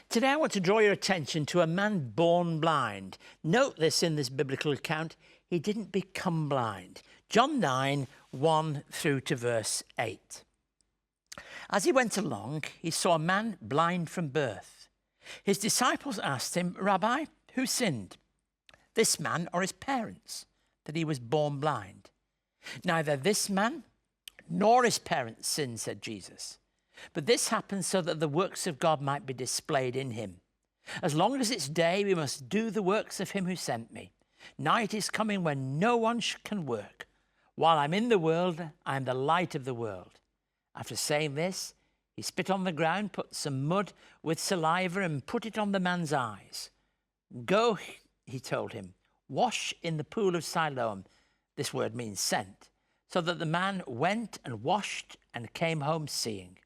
Today I want to draw your attention to a man born blind. Note this in this biblical account, he didn't become blind. John 9, 1 through to verse 8. As he went along, he saw a man blind from birth. His disciples asked him, "Rabbi, who sinned, this man or his parents, that he was born blind?" "Neither this man nor his parents sinned," said Jesus. "But this happened so that the works of God might be displayed in him. As long as it's day, we must do the works of him who sent me. Night is coming when no one can work. While I'm in the world, I am the light of the world." After saying this, he spit on the ground, put some mud with saliva and put it on the man's eyes. "Go," he told him, "wash in the pool of Siloam." This word means sent. So that the man went and washed and came home seeing.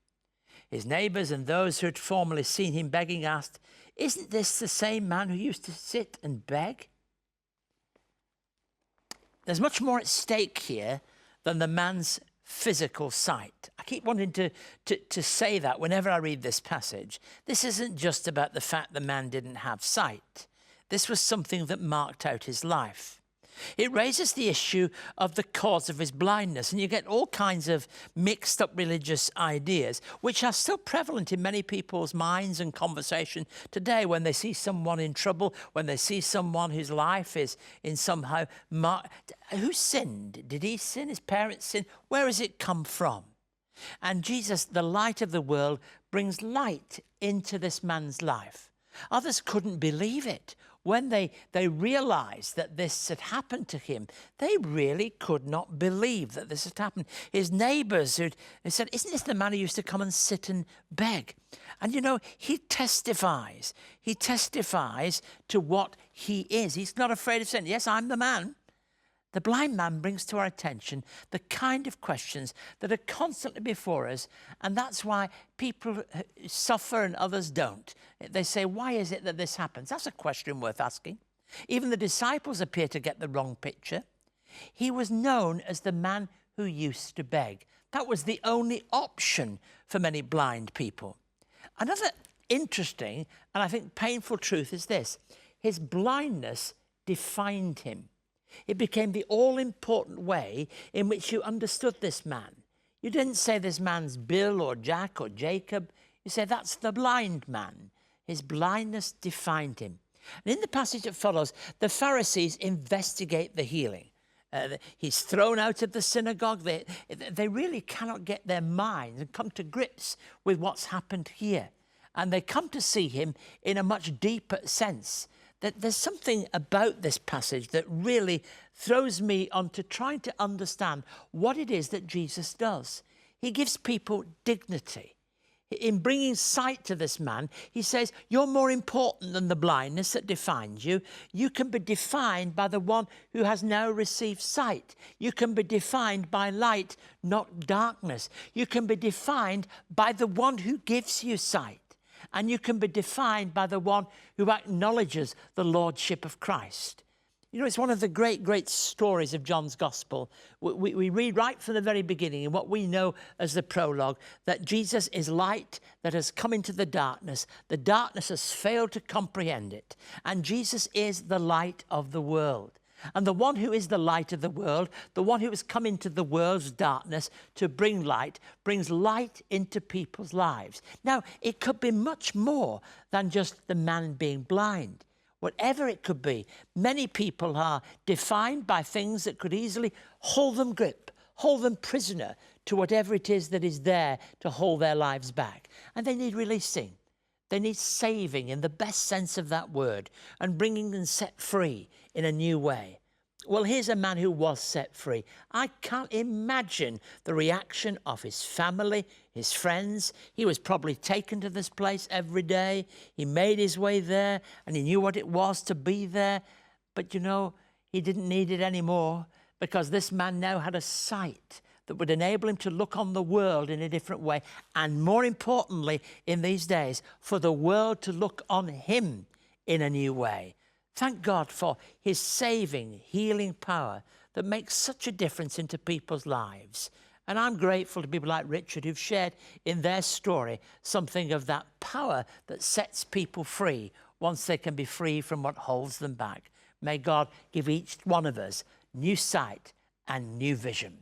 His neighbors and those who had formerly seen him begging asked, "Isn't this the same man who used to sit and beg?" There's much more at stake here than the man's physical sight. I keep wanting to say that whenever I read this passage. This isn't just about the fact the man didn't have sight. This was something that marked out his life. It raises the issue of the cause of his blindness, and you get all kinds of mixed up religious ideas, which are still prevalent in many people's minds and conversation today when they see someone in trouble, when they see someone whose life is in somehow marked. Who sinned? Did he sin? His parents sin? Where has it come from? And Jesus, the light of the world, brings light into this man's life. Others couldn't believe it. When they realized that this had happened to him, they really could not believe that this had happened. His neighbors they said, "Isn't this the man who used to come and sit and beg?" And you know, he testifies to what he is. He's not afraid of saying, "Yes, I'm the man." The blind man brings to our attention the kind of questions that are constantly before us, and that's why people suffer and others don't. They say, why is it that this happens? That's a question worth asking. Even the disciples appear to get the wrong picture. He was known as the man who used to beg. That was the only option for many blind people. Another interesting and I think painful truth is this: his blindness defined him. It became the all-important way in which you understood this man. You didn't say this man's Bill or Jack or Jacob. You say that's the blind man. His blindness defined him. And in the passage that follows, the Pharisees investigate the healing. He's thrown out of the synagogue. They really cannot get their minds and come to grips with what's happened here. And they come to see him in a much deeper sense. That there's something about this passage that really throws me onto trying to understand what it is that Jesus does. He gives people dignity. In bringing sight to this man, he says, you're more important than the blindness that defines you. You can be defined by the one who has now received sight. You can be defined by light, not darkness. You can be defined by the one who gives you sight. And you can be defined by the one who acknowledges the lordship of Christ. You know, it's one of the great stories of John's Gospel. We read right from the very beginning in what we know as the prologue, that Jesus is light that has come into the darkness. The darkness has failed to comprehend it. And Jesus is the light of the world. And the one who is the light of the world, the one who has come into the world's darkness to bring light, brings light into people's lives. Now, it could be much more than just the man being blind. Whatever it could be, many people are defined by things that could easily hold them grip, hold them prisoner to whatever it is that is there to hold their lives back. And they need releasing. They need saving in the best sense of that word, and bringing them set free in a new way. Well, here's a man who was set free. I can't imagine the reaction of his family, his friends. He was probably taken to this place every day. He made his way there, and he knew what it was to be there. But, you know, he didn't need it anymore, because this man now had a sight that would enable him to look on the world in a different way. And more importantly, in these days, for the world to look on him in a new way. Thank God for his saving, healing power that makes such a difference into people's lives. And I'm grateful to people like Richard who've shared in their story something of that power that sets people free once they can be free from what holds them back. May God give each one of us new sight and new vision.